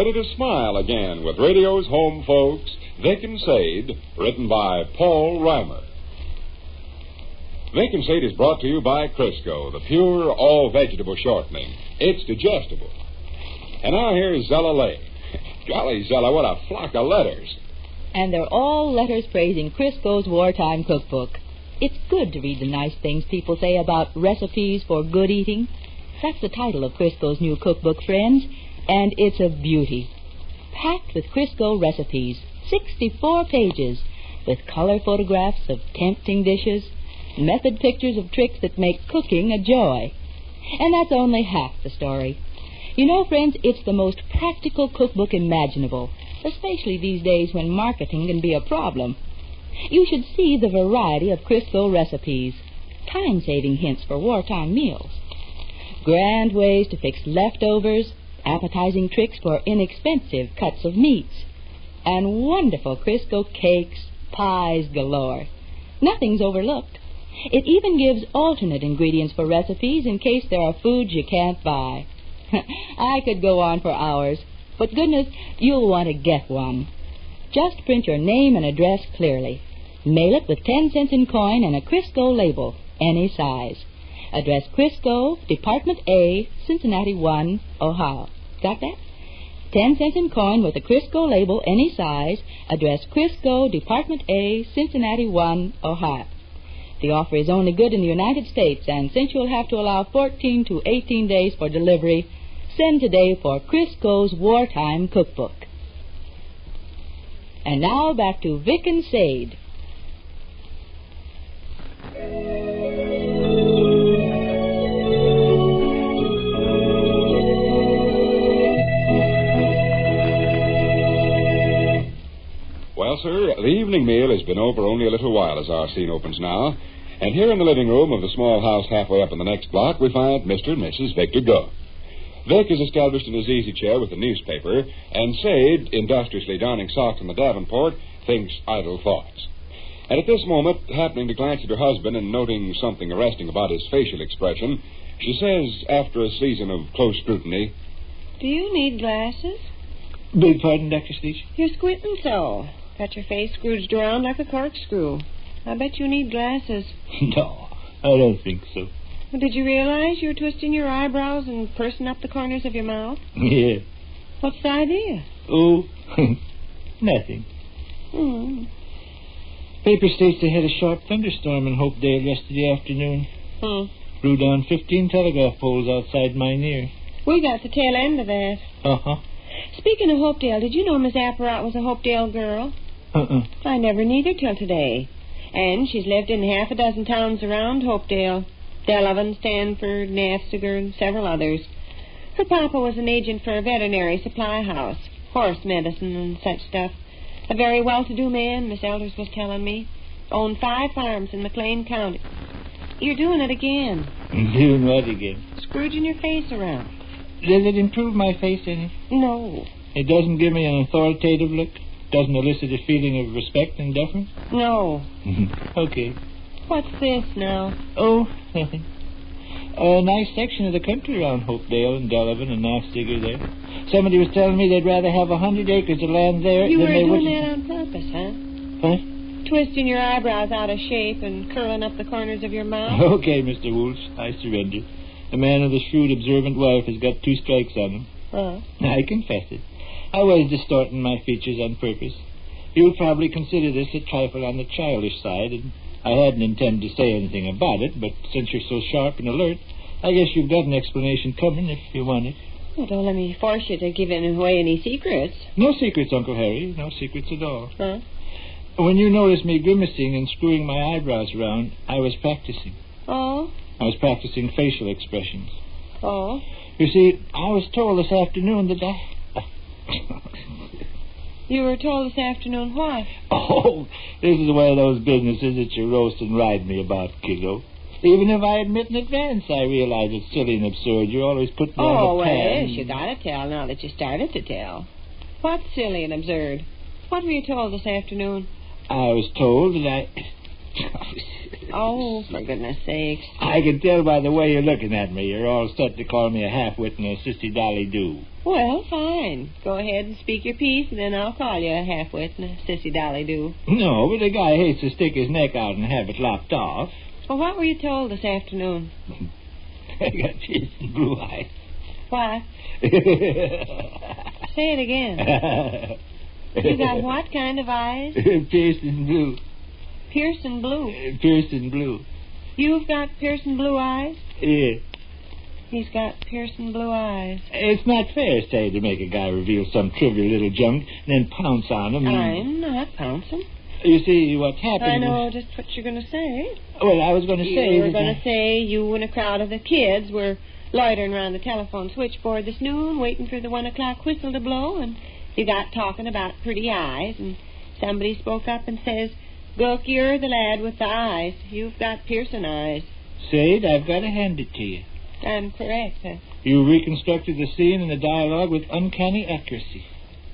ready to smile again with radio's home folks, Vic and Sade, written by Paul Reimer. Vic and Sade is brought to you by Crisco, the pure, all-vegetable shortening. It's digestible. And now here's Zella Lay. Golly, Zella, what a flock of letters. And they're all letters praising Crisco's wartime cookbook. It's good to read the nice things people say about recipes for good eating. That's the title of Crisco's new cookbook, friends, and it's a beauty. Packed with Crisco recipes, 64 pages, with color photographs of tempting dishes, method pictures of tricks that make cooking a joy. And that's only half the story. You know, friends, it's the most practical cookbook imaginable, especially these days when marketing can be a problem. You should see the variety of Crisco recipes, time-saving hints for wartime meals, grand ways to fix leftovers, appetizing tricks for inexpensive cuts of meats, and wonderful Crisco cakes, pies galore. Nothing's overlooked. It even gives alternate ingredients for recipes in case there are foods you can't buy. I could go on for hours, but goodness, you'll want to get one. Just print your name and address clearly. Mail it with 10 cents in coin and a Crisco label, any size. Address Crisco, Department A, Cincinnati 1, Ohio. Got that? 10 cents in coin with a Crisco label, any size. Address Crisco, Department A, Cincinnati 1, Ohio. The offer is only good in the United States, and since you'll have to allow 14 to 18 days for delivery, send today for Crisco's Wartime Cookbook. And now back to Vic and Sade. Well, sir, the evening meal has been over only a little while as our scene opens now. And here in the living room of the small house halfway up in the next block, we find Mr. and Mrs. Victor Goh. Vic is established in his easy chair with the newspaper, and Sade, industriously donning socks on the Davenport, thinks idle thoughts. And at this moment, happening to glance at her husband and noting something arresting about his facial expression, she says, after a season of close scrutiny, "Do you need glasses? Beg pardon, Dr. Sleech? You're squinting so. Got your face scrooged around like a corkscrew. I bet you need glasses." No, I don't think so. Well, did you realize you were twisting your eyebrows and pursing up the corners of your mouth? Yeah. What's the idea? Oh, nothing. Paper states they had a sharp thunderstorm in Hopedale yesterday afternoon. Blew down 15 telegraph poles outside mine ear. We got the tail end of that. Uh-huh. Speaking of Hopedale, did you know Miss Apparat was a Hopedale girl? I never neither till today. And she's lived in half a dozen towns around Hopedale. Delavan, Stanford, Nafziger, and several others. Her papa was an agent for a veterinary supply house, horse medicine and such stuff. A very well-to-do man, Miss Elders was telling me. Owned 5 farms in McLean County. You're doing it again. Doing what again? Scrooging your face around. Does it improve my face any? No. It doesn't give me an authoritative look? Doesn't elicit a feeling of respect and deference? No. Okay. What's this now? Oh, nothing. A nice section of the country around Hopedale and Delavan and Nafziger there. Somebody was telling me they'd rather have 100 acres of land there You than were they would... doing that on purpose, huh? What? Twisting your eyebrows out of shape and curling up the corners of your mouth? Okay, Mr. Wolf, I surrender. A man with a shrewd, observant wife has got 2 strikes on him. I confess it. I was distorting my features on purpose. You'll probably consider this a trifle on the childish side, and I hadn't intended to say anything about it, but since you're so sharp and alert, I guess you've got an explanation coming if you want it. Well, don't let me force you to give away any secrets. No secrets, Uncle Harry. No secrets at all. Huh? When you noticed me grimacing and screwing my eyebrows around, I was practicing. Oh? I was practicing facial expressions. Oh? You see, I was told this afternoon that You were told this afternoon what? Oh, this is one of those businesses that you roast and ride me about, kiddo. Even if I admit in advance, I realize it's silly and absurd. You always put me on Oh, the well, pan. yes, you gotta tell now that you started to tell. What's silly and absurd? What were you told this afternoon? I was told that Oh, for goodness sakes. I can tell by the way you're looking at me. You're all set to call me a half-wit and a sissy dolly do. Well, fine. Go ahead and speak your piece, and then I'll call you a half-wit and a sissy dolly do. No, but a guy hates to stick his neck out and have it lopped off. Well, what were you told this afternoon? I got piercing blue eyes. What? Say it again. You got what kind of eyes? Piercing blue. Pearson blue. Piercing blue. You've got Pearson blue eyes? Yeah. He's got Pearson blue eyes. It's not fair, Sade, to make a guy reveal some trivial little junk and then pounce on him. I'm not pouncing. You see, what's happened... I know just what you're going to say. Well, I was going to say... You were going to say you and a crowd of the kids were loitering around the telephone switchboard this noon, waiting for the 1 o'clock whistle to blow, and you got talking about pretty eyes, and somebody spoke up and says, "Look, you're the lad with the eyes. You've got Pearson eyes." Sade, I've got to hand it to you. I'm correct, huh? You reconstructed the scene and the dialogue with uncanny accuracy.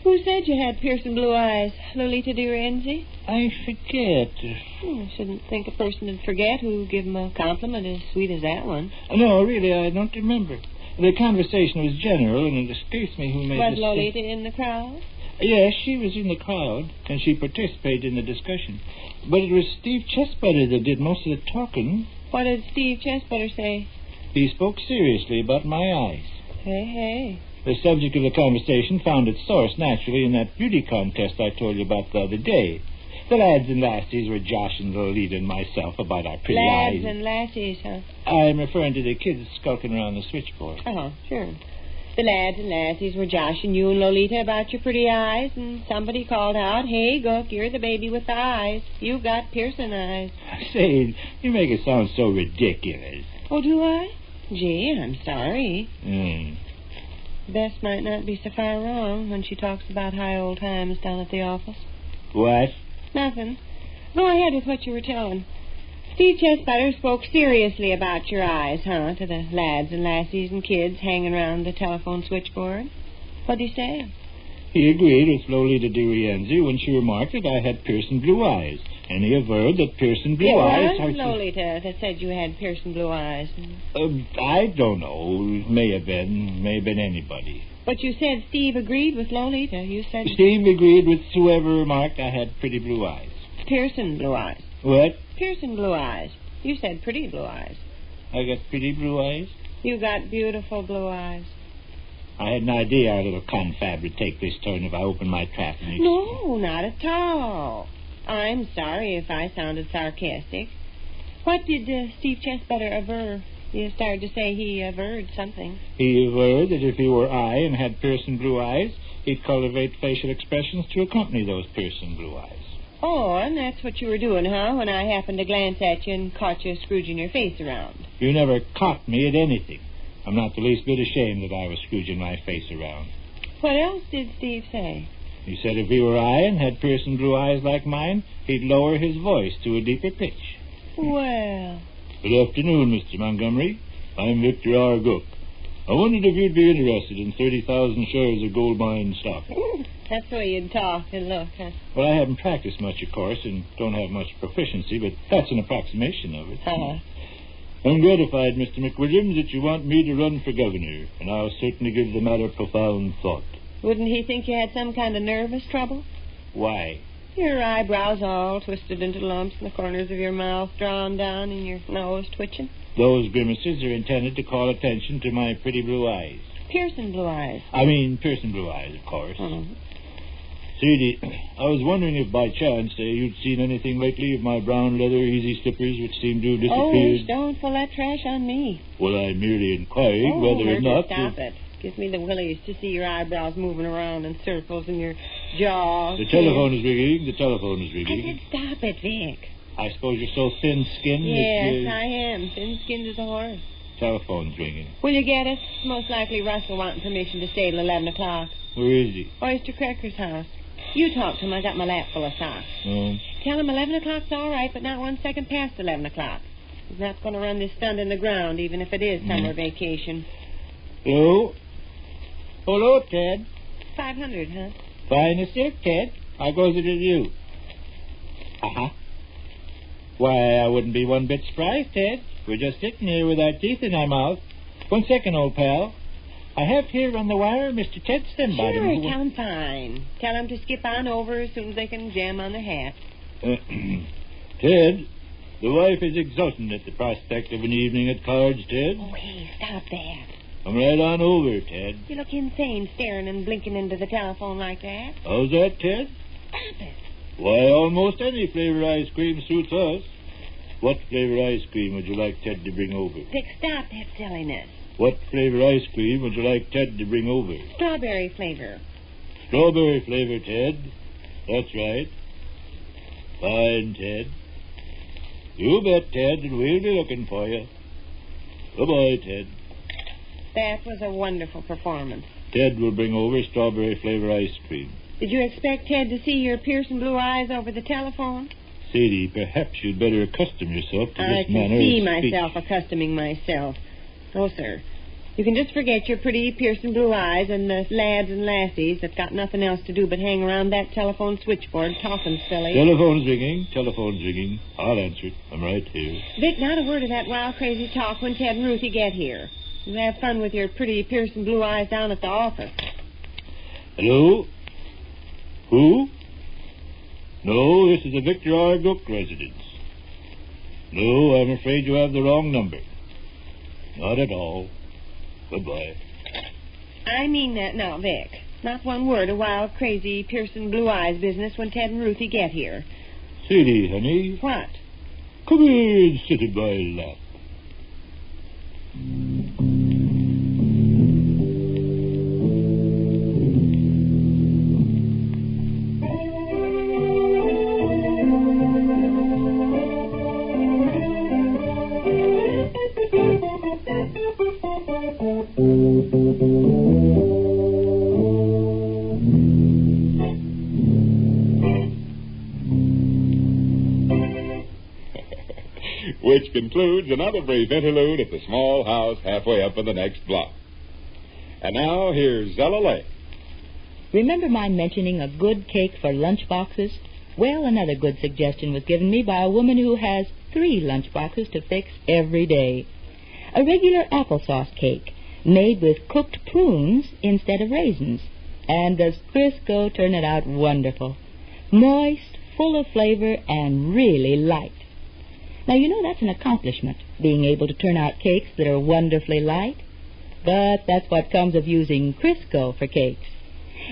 Who said you had Pearson blue eyes? Lolita de Renzi? I forget. I shouldn't think a person would forget who give him a compliment as sweet as that one. No, really, I don't remember. The conversation was general, and it escapes me who made Was the Lolita in the crowd? Yes, she was in the crowd, and she participated in the discussion. But it was Steve Chesbutter that did most of the talking. What did Steve Chesbutter say? He spoke seriously about my eyes. Hey. The subject of the conversation found its source, naturally, in that beauty contest I told you about the other day. The lads and lassies were joshing Lolita and myself about our pretty eyes. Lads and lassies, huh? I'm referring to the kids skulking around the switchboard. Oh, sure. The lads and lassies were joshing you and Lolita about your pretty eyes, and somebody called out, "Hey, Gook, you're the baby with the eyes. You've got Pearson eyes." Say, you make it sound so ridiculous. Oh, do I? Gee, I'm sorry. Hmm. Bess might not be so far wrong when she talks about high old times down at the office. What? Nothing. Go ahead with what you were telling. Steve Chesbutter spoke seriously about your eyes, huh, to the lads and lassies and kids hanging around the telephone switchboard. What'd he say? He agreed with Lolita de Renzi when she remarked that I had Pearson blue eyes, and he averred that Pearson blue eyes... It was Lolita that said you had Pearson blue eyes. I don't know. May have been anybody. But you said Steve agreed with Lolita. You said... Steve agreed with whoever remarked I had pretty blue eyes. Pearson blue eyes. What? Pearson blue eyes. You said pretty blue eyes. I got pretty blue eyes? You got beautiful blue eyes. I had an idea our little confab would take this turn if I opened my trap. No, not at all. I'm sorry if I sounded sarcastic. What did Steve Chesbutter aver? You started to say he averred something. He averred that if he were I and had Pearson blue eyes, he'd cultivate facial expressions to accompany those Pearson blue eyes. Oh, and that's what you were doing, huh, when I happened to glance at you and caught you scrooging your face around. You never caught me at anything. I'm not the least bit ashamed that I was scrooging my face around. What else did Steve say? He said if he were I and had Pearson blue eyes like mine, he'd lower his voice to a deeper pitch. Well... Good afternoon, Mr. Montgomery. I'm Victor R. Gook. I wondered if you'd be interested in 30,000 shares of gold mine stock. That's the way you'd talk and look, huh? Well, I haven't practiced much, of course, and don't have much proficiency, but that's an approximation of it. I'm gratified, Mr. McWilliams, that you want me to run for governor, and I'll certainly give the matter profound thought. Wouldn't he think you had some kind of nervous trouble? Why? Your eyebrows all twisted into lumps and the corners of your mouth drawn down and your nose twitching. Those grimaces are intended to call attention to my pretty blue eyes. Pearson blue eyes. I mean, Pearson blue eyes, of course. Mm-hmm. Sadie, I was wondering if by chance you'd seen anything lately of my brown leather easy slippers which seem to have disappeared. Oh, don't pull that trash on me. Well, I merely inquired whether or not... Stop it. Gives me the willies to see your eyebrows moving around in circles and your jaw. The telephone is ringing. The telephone is ringing. I said stop it, Vic. I suppose you're so thin-skinned Yes, I am. Thin-skinned as a horse. Telephone's ringing. Will you get it? Most likely Russell wanting permission to stay till 11 o'clock. Where is he? Oyster Cracker's house. You talk to him. I got my lap full of socks. Tell him 11 o'clock's all right, but not 1 second past 11 o'clock. He's not going to run this stunt in the ground, even if it is summer vacation. Hello? Hello, Ted. 500, huh? Fine as silk, Ted. How goes it with you? Uh-huh. Why, I wouldn't be one bit surprised, Ted. We're just sitting here with our teeth in our mouth. 1 second, old pal. I have here on the wire Mr. Ted Stenbottom. Sure, sound fine. Tell them to skip on over as soon as they can jam on their hat. Ted, the wife is exultant at the prospect of an evening at cards, Ted. Oh, hey, stop that. Come right on over, Ted. You look insane staring and blinking into the telephone like that. How's that, Ted? Stop it. Why, almost any flavor ice cream suits us. What flavor ice cream would you like Ted to bring over? Vic, stop that silliness. What flavor ice cream would you like Ted to bring over? Strawberry flavor. Strawberry flavor, Ted. That's right. Fine, Ted. You bet, Ted, and we'll be looking for you. Goodbye, Ted. That was a wonderful performance. Ted will bring over strawberry flavor ice cream. Did you expect Ted to see your piercing blue eyes over the telephone? Sadie, perhaps you'd better accustom yourself to I this can manner see of speech. myself accustoming myself. Oh, sir. You can just forget your pretty piercing blue eyes and the lads and lassies that got nothing else to do but hang around that telephone switchboard talking silly. Telephone's ringing. Telephone's ringing. I'll answer it. I'm right here. Vic, not a word of that wild, crazy talk when Ted and Ruthie get here. You have fun with your pretty piercing blue eyes down at the office. Hello? Who? No, this is the Victor R. Gook residence. No, I'm afraid you have the wrong number. Not at all. Goodbye. I mean that now, Vic. Not one word of wild, crazy, piercing blue eyes business when Ted and Ruthie get here. Sadie, honey. What? Come here and sit in my lap. Which concludes another brief interlude at the small house halfway up in the next block. And now, here's Zella Lake. Remember my mentioning a good cake for lunch boxes? Well, another good suggestion was given me by a woman who has 3 lunch boxes to fix every day. A regular applesauce cake made with cooked prunes instead of raisins. And does Crisco turn it out wonderful? Moist, full of flavor, and really light. Now, you know that's an accomplishment, being able to turn out cakes that are wonderfully light. But that's what comes of using Crisco for cakes.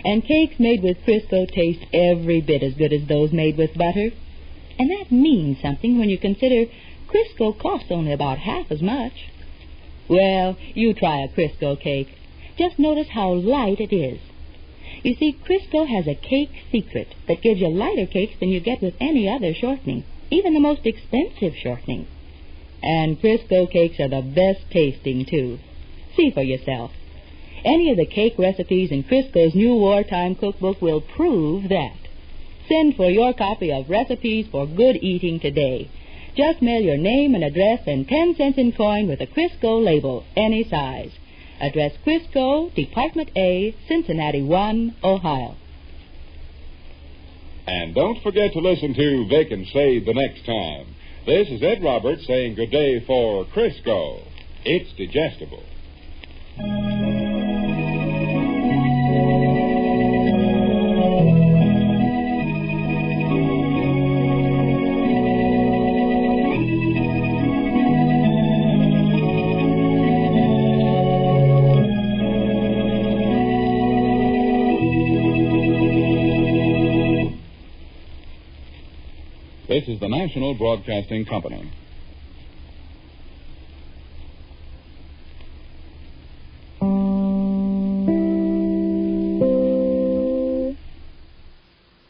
And cakes made with Crisco taste every bit as good as those made with butter. And that means something when you consider Crisco costs only about half as much. Well, you try a Crisco cake. Just notice how light it is. You see, Crisco has a cake secret that gives you lighter cakes than you get with any other shortening, even the most expensive shortening. And Crisco cakes are the best tasting, too. See for yourself. Any of the cake recipes in Crisco's new wartime cookbook will prove that. Send for your copy of Recipes for Good Eating today. Just mail your name and address and 10 cents in coin with a Crisco label, any size. Address Crisco, Department A, Cincinnati 1, Ohio. And don't forget to listen to Vic and Sade the next time. This is Ed Roberts saying good day for Crisco. It's digestible. This is the National Broadcasting Company.